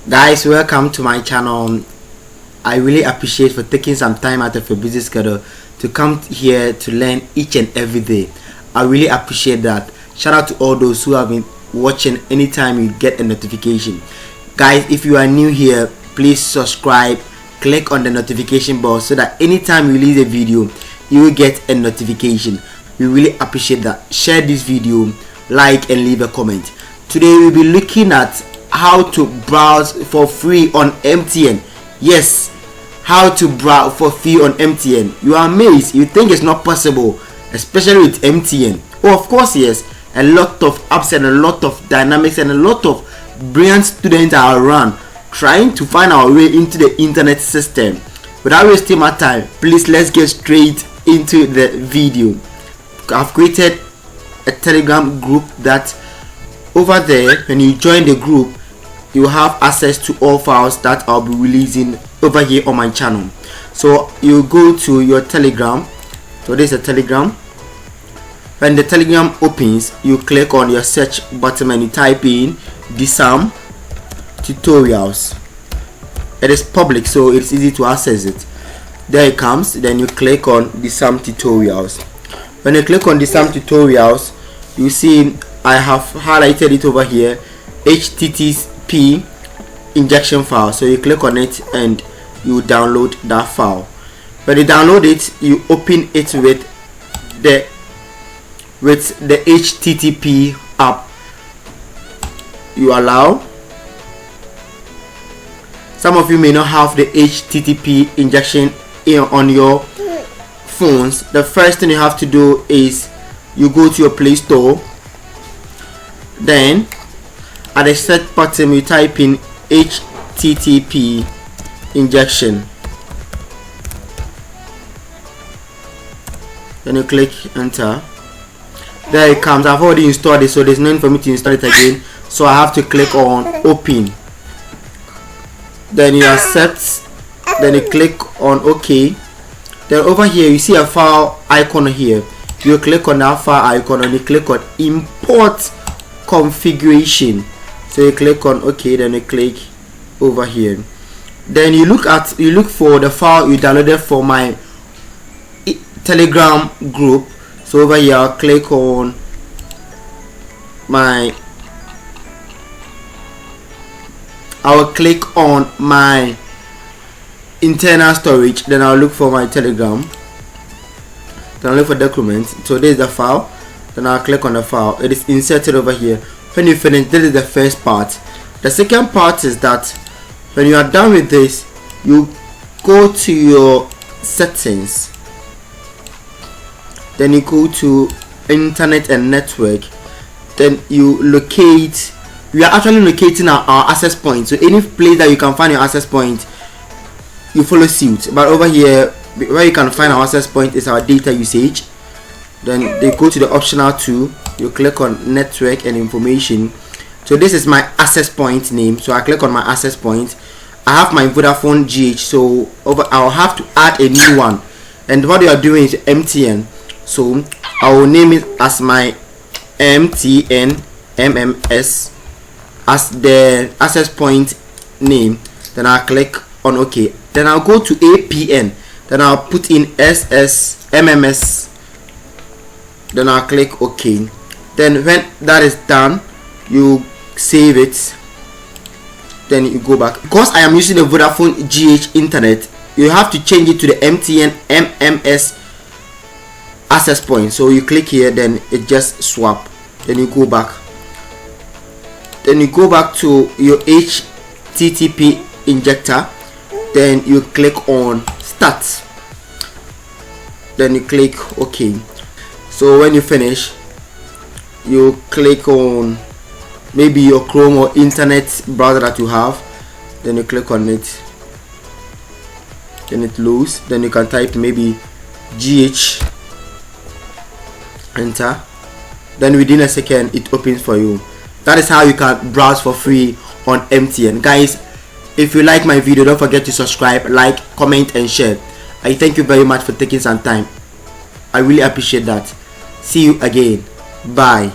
Guys, welcome to my channel. I really appreciate for taking some time out of your busy schedule to come here to learn each and every day. I really appreciate that. Shout out to all those who have been watching anytime you get a notification. Guys, if you are new here, please subscribe, click on the notification bell so that anytime we release a video you will get a notification. We really appreciate that. Share this video, like, and leave a comment. Today we'll be looking at how to browse for free on MTN. Yes, how to browse for free on MTN. You are amazed. You think it's not possible, especially with MTN. Oh, of course, yes. A lot of apps and a lot of dynamics and a lot of brilliant students are around trying to find our way into the internet system. Without wasting my time, please let's get straight into the video. I've created a Telegram group that over there, when you join the group, you have access to all files that I'll be releasing over here on my channel. So you go to your Telegram. So this is a Telegram. When the Telegram opens, you click on your search button and you type in DSAM tutorials. It is public, so it's easy to access it. There it comes. Then you click on DSAM tutorials. When you click on DSAM tutorials, you see I have highlighted it over here, HTTP injection file. So you click on it and you download that file. When you download it, you open it with the HTTP app. You allow. Some of you may not have the HTTP injection on your phones. The first thing you have to do is you go to your Play Store. Then at the search button you type in HTTP injection. Then you click enter. There it comes. I've already installed it, so there's no need for me to install it again. So I have to click on open. Then you accept. Then you click on OK. Then over here you see a file icon here. You click on that file icon and you click on import configuration. So you click on OK. Then you click over here. Then you look for the file you downloaded for my Telegram group. So over here I'll click on my internal storage. Then I'll look for my Telegram. Then I'll look for documents. So this is the file. Then I'll click on the file. It is inserted over here. When you finish, this is the first part. The second part is that when you are done with this, you go to your settings. Then you go to internet and network. Then you locate. We are actually locating our access point. So any place that you can find your access point, you follow suit. But over here, where you can find our access point is our data usage. Then they go to the optional 2. You click on network and information. So this is my access point name. So I click on my access point. I have my Vodafone GH. So I'll have to add a new one. And what you are doing is MTN. So I will name it as my MTN MMS as the access point name. Then I'll click on OK. Then I'll go to APN. Then I'll put in SS MMS. Then I'll click OK. Then when that is done, you save it. Then you go back. Because I am using the Vodafone GH internet, you have to change it to the MTN MMS access point. So you click here, then it just swap. Then you go back. Then you go back to your HTTP injector. Then you click on start. Then you click OK. So when you finish, you click on maybe your Chrome or internet browser that you have. Then you click on it. Then it loads. Then you can type maybe GH. Enter. Then within a second it opens for you. That is how you can browse for free on MTN. Guys, if you like my video, don't forget to subscribe, like, comment and share. I thank you very much for taking some time. I really appreciate that. See you again. Bye.